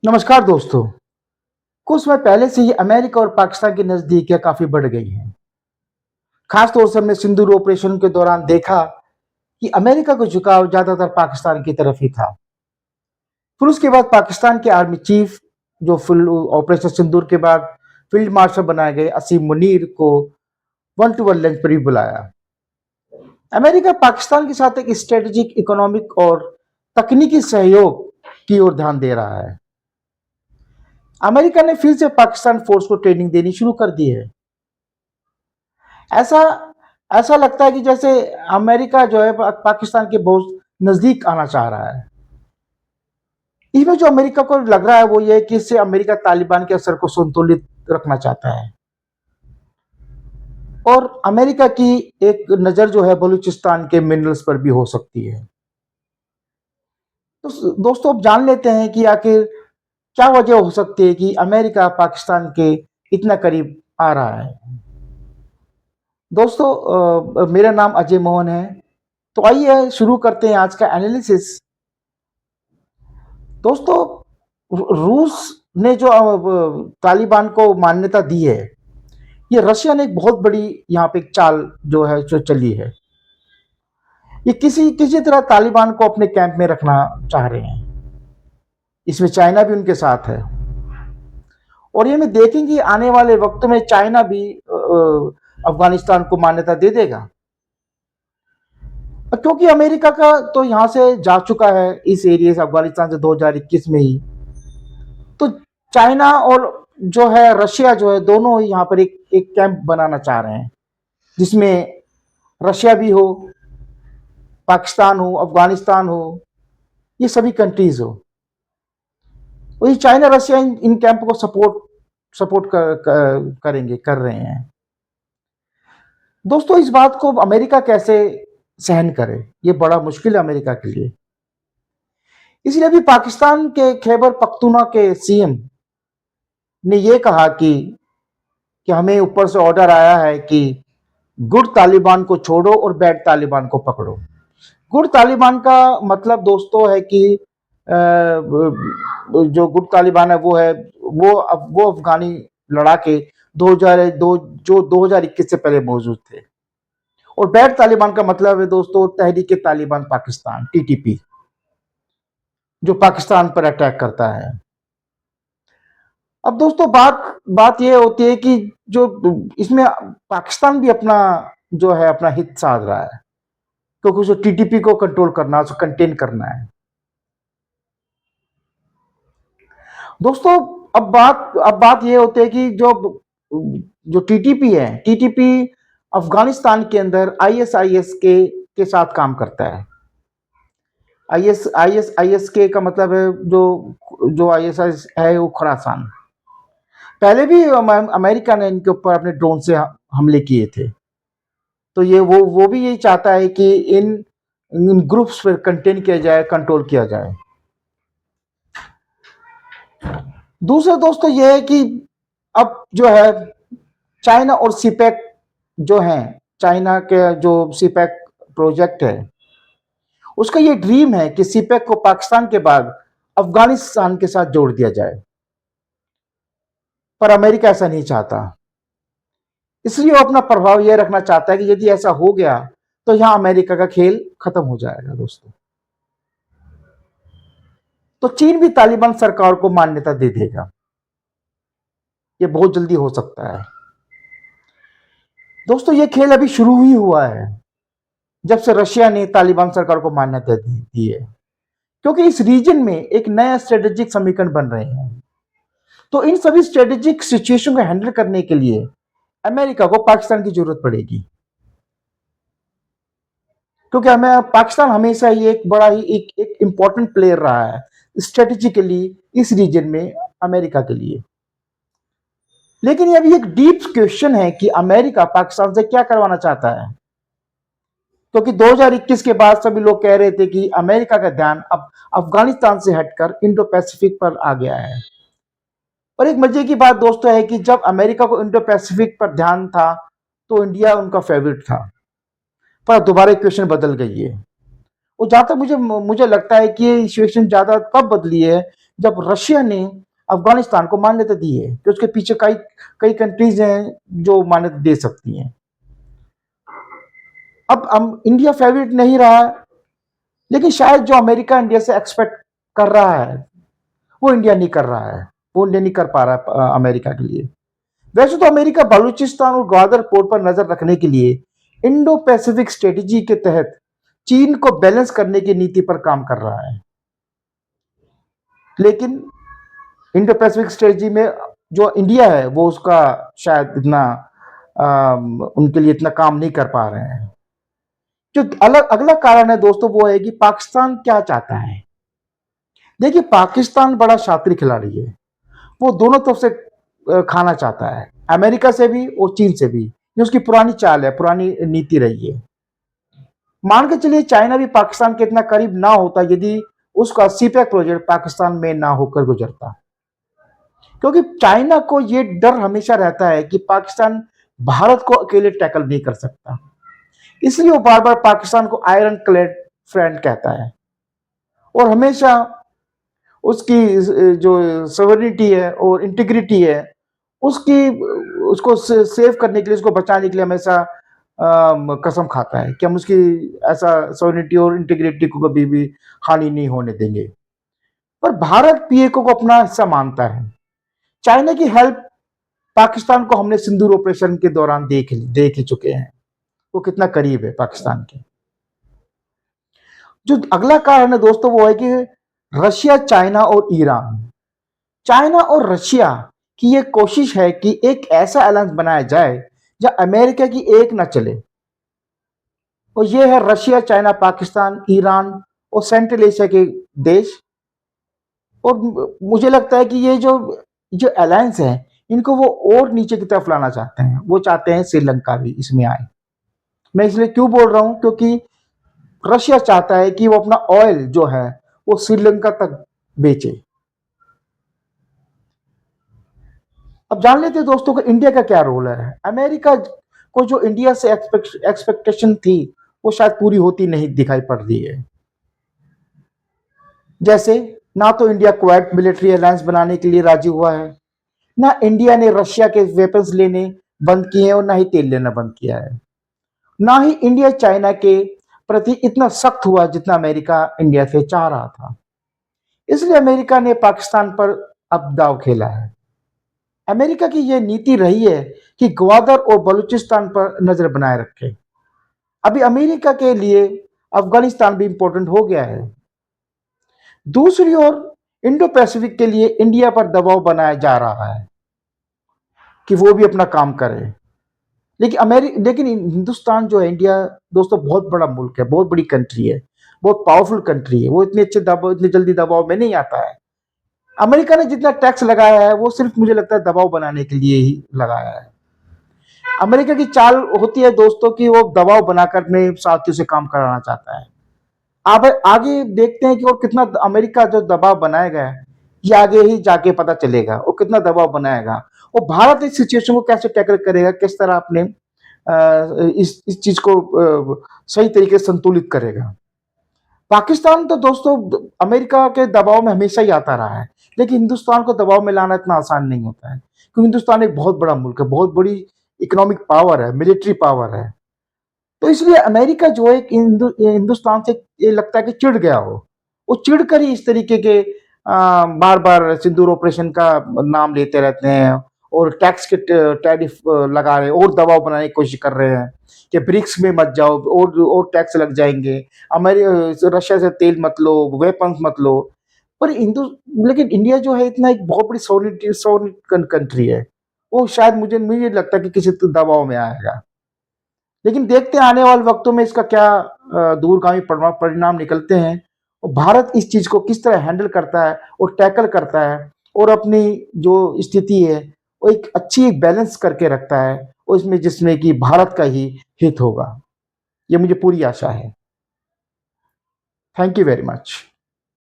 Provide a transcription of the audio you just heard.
नमस्कार दोस्तों। कुछ समय पहले से ही अमेरिका और पाकिस्तान की नजदीकियां काफी बढ़ गई हैं। खास तौर से हमने सिंदूर ऑपरेशन के दौरान देखा कि अमेरिका का झुकाव ज्यादातर पाकिस्तान की तरफ ही था। फिर उसके बाद पाकिस्तान के आर्मी चीफ, जो फुल ऑपरेशन सिंदूर के बाद फील्ड मार्शल बनाए गए असीम मुनीर को वन टू वन लंच पर भी बुलाया। अमेरिका पाकिस्तान के साथ एक स्ट्रेटेजिक, इकोनॉमिक और तकनीकी सहयोग की ओर ध्यान दे रहा है। अमेरिका ने फिर से पाकिस्तान फोर्स को ट्रेनिंग देनी शुरू कर दी है। ऐसा ऐसा लगता है कि जैसे अमेरिका जो है पाकिस्तान के बहुत नजदीक आना चाह रहा है। इसमें जो अमेरिका को लग रहा है वो ये है कि इससे अमेरिका तालिबान के असर को संतुलित रखना चाहता है और अमेरिका की एक नजर जो है बलूचिस्तान के मिनरल्स पर भी हो सकती है। तो दोस्तों, अब जान लेते हैं कि आखिर क्या वजह हो सकती है कि अमेरिका पाकिस्तान के इतना करीब आ रहा है। दोस्तों, मेरा नाम अजय मोहन है। तो आइए शुरू करते हैं आज का एनालिसिस। दोस्तों, रूस ने जो तालिबान को मान्यता दी है, ये रशिया ने एक बहुत बड़ी यहाँ पे एक चाल जो है जो चली है। ये किसी किसी तरह तालिबान को अपने कैंप में रखना चाह रहे हैं। इसमें चाइना भी उनके साथ है और ये मैं देखेंगे आने वाले वक्त में चाइना भी अफगानिस्तान को मान्यता दे देगा, क्योंकि अमेरिका का तो यहां से जा चुका है इस एरिया से, अफगानिस्तान से 2021 में ही। तो चाइना और जो है रशिया जो है दोनों ही यहाँ पर एक कैंप बनाना चाह रहे हैं, जिसमें रशिया भी हो, पाकिस्तान हो, अफगानिस्तान हो, ये सभी कंट्रीज हो। वही चाइना रशिया इन कैंप को सपोर्ट करेंगे, कर रहे हैं। दोस्तों, इस बात को अमेरिका कैसे सहन करे, ये बड़ा मुश्किल है अमेरिका के लिए। इसलिए अभी पाकिस्तान के खैबर पख्तूनख्वा के सीएम ने ये कहा कि हमें ऊपर से ऑर्डर आया है कि गुड तालिबान को छोड़ो और बैड तालिबान को पकड़ो। गुड तालिबान का मतलब दोस्तों है कि जो गुड तालिबान है वो अफगानी लड़ाके 2002 जो 2021 से पहले मौजूद थे। और बैड तालिबान का मतलब है दोस्तों तहरीक तालिबान पाकिस्तान, टीटीपी, जो पाकिस्तान पर अटैक करता है। अब दोस्तों, बात बात यह होती है कि जो इसमें पाकिस्तान भी अपना जो है अपना हित साध रहा है, क्योंकि उसे टीटीपी को कंट्रोल करना, उसे कंटेन करना है। दोस्तों, अब बात ये होती है कि जो जो टीटीपी है, टीटीपी अफगानिस्तान के अंदर आईएसआईएस के साथ काम करता है। आईएस के का मतलब है जो जो आईएसआईएस है वो खुरासान। पहले भी अमेरिका ने इनके ऊपर अपने ड्रोन से हमले किए थे। तो ये वो भी यही चाहता है कि इन इन ग्रुप्स पर कंटेन किया जाए, कंट्रोल किया जाए। दूसरा दोस्तों ये है कि अब जो है चाइना और सीपैक जो है, चाइना के जो सीपैक प्रोजेक्ट है, उसका ये ड्रीम है कि सीपैक को पाकिस्तान के बाद अफगानिस्तान के साथ जोड़ दिया जाए। पर अमेरिका ऐसा नहीं चाहता। इसलिए वो अपना प्रभाव यह रखना चाहता है कि यदि ऐसा हो गया तो यहां अमेरिका का खेल खत्म हो जाएगा दोस्तों। तो चीन भी तालिबान सरकार को मान्यता दे देगा। ये बहुत जल्दी हो सकता है दोस्तों। ये खेल अभी शुरू ही हुआ है जब से रशिया ने तालिबान सरकार को मान्यता दी है, क्योंकि इस रीजन में एक नया स्ट्रेटेजिक समीकरण बन रहे हैं। तो इन सभी स्ट्रेटेजिक सिचुएशन को हैंडल करने के लिए अमेरिका को पाकिस्तान की जरूरत पड़ेगी, क्योंकि हमें पाकिस्तान हमेशा ही एक बड़ा ही एक इंपॉर्टेंट प्लेयर रहा है स्ट्रेटेजिकली इस रीजन में अमेरिका के लिए। लेकिन ये भी एक डीप क्वेश्चन है कि अमेरिका पाकिस्तान से क्या करवाना चाहता है, क्योंकि 2021 के बाद सभी लोग कह रहे थे कि अमेरिका का ध्यान अब अफगानिस्तान से हटकर इंडो पैसिफिक पर आ गया है। और एक मजे की बात दोस्तों है कि जब अमेरिका को इंडो पैसिफिक पर ध्यान था तो इंडिया उनका फेवरेट था, पर दोबारा इक्वेशन बदल गई है। और जहां तक मुझे मुझे लगता है कि ये इक्वेशन ज्यादा कब बदली है जब रशिया ने अफगानिस्तान को मान्यता दी है कि उसके पीछे कई कई कंट्रीज हैं जो मान्यता दे सकती हैं। अब हम इंडिया फेवरेट नहीं रहा, लेकिन शायद जो अमेरिका इंडिया से एक्सपेक्ट कर रहा है वो इंडिया नहीं कर रहा है, वो इंडिया नहीं कर पा रहा है अमेरिका के लिए। वैसे तो अमेरिका बलूचिस्तान और ग्वादर पोर्ट पर नजर रखने के लिए इंडो पैसिफिक स्ट्रेटेजी के तहत चीन को बैलेंस करने की नीति पर काम कर रहा है, लेकिन इंडो पैसिफिक स्ट्रेटेजी में जो इंडिया है वो उसका शायद इतना उनके लिए इतना काम नहीं कर पा रहे हैं। जो अलग अगला कारण है दोस्तों वो है कि पाकिस्तान क्या चाहता है। देखिए, पाकिस्तान बड़ा शातिर खिलाड़ी है, वो दोनों तरफ से खाना चाहता है, अमेरिका से भी और चीन से भी। ये उसकी पुरानी चाल है, पुरानी नीति रही है। मान के चलिए चाइना भी पाकिस्तान के इतना करीब ना होता यदि उसका सीपैक प्रोजेक्ट पाकिस्तान में ना होकर गुजरता, क्योंकि चाइना को ये डर हमेशा रहता है कि पाकिस्तान भारत को अकेले टैकल नहीं कर सकता, इसलिए वो बार बार पाकिस्तान को आयरन क्लेड फ्रेंड कहता है और हमेशा उसकी जो सॉवरेनिटी है और इंटीग्रिटी है उसकी उसको सेव करने के लिए, उसको बचाने के लिए हमेशा कसम खाता है कि हम उसकी ऐसा सॉवरेनिटी और इंटीग्रिटी को कभी भी हानि नहीं होने देंगे। पर भारत पीएको को अपना हिस्सा मानता है। चाइना की हेल्प पाकिस्तान को हमने सिंदूर ऑपरेशन के दौरान देख ही चुके हैं, वो कितना करीब है पाकिस्तान के। जो अगला कारण है दोस्तों वो है कि रशिया, चाइना और ईरान। चाइना और रशिया की ये कोशिश है कि एक ऐसा अलायंस बनाया जाए जहां अमेरिका की एक ना चले, और ये है रशिया, चाइना, पाकिस्तान, ईरान और सेंट्रल एशिया के देश। और मुझे लगता है कि ये जो जो अलायंस है इनको वो और नीचे की तरफ लाना चाहते हैं, वो चाहते हैं श्रीलंका भी इसमें आए। मैं इसलिए क्यों बोल रहा हूं, क्योंकि रशिया चाहता है कि वो अपना ऑयल जो है वो श्रीलंका तक बेचे। अब जान लेते हैं दोस्तों को इंडिया का क्या रोल है। अमेरिका को जो इंडिया से एक्सपेक्टेशन थी वो शायद पूरी होती नहीं दिखाई पड़ रही है। जैसे ना तो इंडिया क्वाड मिलिट्री अलायंस बनाने के लिए राजी हुआ है, ना इंडिया ने रशिया के वेपन्स लेने बंद किए हैं और ना ही तेल लेना बंद किया है, ना ही इंडिया चाइना के प्रति इतना सख्त हुआ जितना अमेरिका इंडिया से चाह रहा था। इसलिए अमेरिका ने पाकिस्तान पर अब दाव खेला है। अमेरिका की यह नीति रही है कि ग्वादर और बलूचिस्तान पर नजर बनाए रखे। अभी अमेरिका के लिए अफगानिस्तान भी इंपॉर्टेंट हो गया है। दूसरी ओर इंडो पैसिफिक के लिए इंडिया पर दबाव बनाया जा रहा है कि वो भी अपना काम करे। लेकिन हिंदुस्तान जो है, इंडिया दोस्तों बहुत बड़ा मुल्क है, बहुत बड़ी कंट्री है, बहुत पावरफुल कंट्री है, वो इतनी जल्दी दबाव में नहीं आता है। अमेरिका ने जितना टैक्स लगाया है वो सिर्फ मुझे लगता है दबाव बनाने के लिए ही लगाया है। अमेरिका की चाल होती है दोस्तों कि वो दबाव बनाकर अपने साथियों से काम कराना चाहता है। अब आगे देखते हैं कि और कितना अमेरिका जो दबाव बनाएगा, ये आगे ही जाके पता चलेगा वो कितना दबाव बनाएगा और भारत इस सिचुएशन को कैसे टैकल करेगा, किस तरह अपने इस चीज को सही तरीके से संतुलित करेगा। पाकिस्तान तो दोस्तों अमेरिका के दबाव में हमेशा ही आता रहा है, लेकिन हिंदुस्तान को दबाव में लाना इतना आसान नहीं होता है, क्योंकि हिंदुस्तान एक बहुत बड़ा मुल्क है, बहुत बड़ी इकोनॉमिक पावर है, मिलिट्री पावर है। तो इसलिए अमेरिका जो है हिंदुस्तान से ये लगता है कि चिढ़ गया हो, वो चिढ़ कर ही इस तरीके के बार बार सिंदूर ऑपरेशन का नाम लेते रहते हैं और टैक्स के टैरिफ लगा रहे हैं और दबाव बनाने की कोशिश कर रहे हैं कि ब्रिक्स में मत जाओ और टैक्स लग जाएंगे, रशिया से तेल मत लो, वेपन्स मत लो। पर लेकिन इंडिया जो है इतना एक बहुत बड़ी सॉवरेन कंट्री है, वो शायद मुझे लगता है कि किसी दबाव में आएगा। लेकिन देखते हैं आने वाले वक्तों में इसका क्या दूरगामी परिणाम निकलते हैं और भारत इस चीज को किस तरह हैंडल करता है और टैकल करता है और अपनी जो स्थिति है वो एक अच्छी बैलेंस करके रखता है, और इसमें जिसमें कि भारत का ही हित होगा, ये मुझे पूरी आशा है। Thank you very much.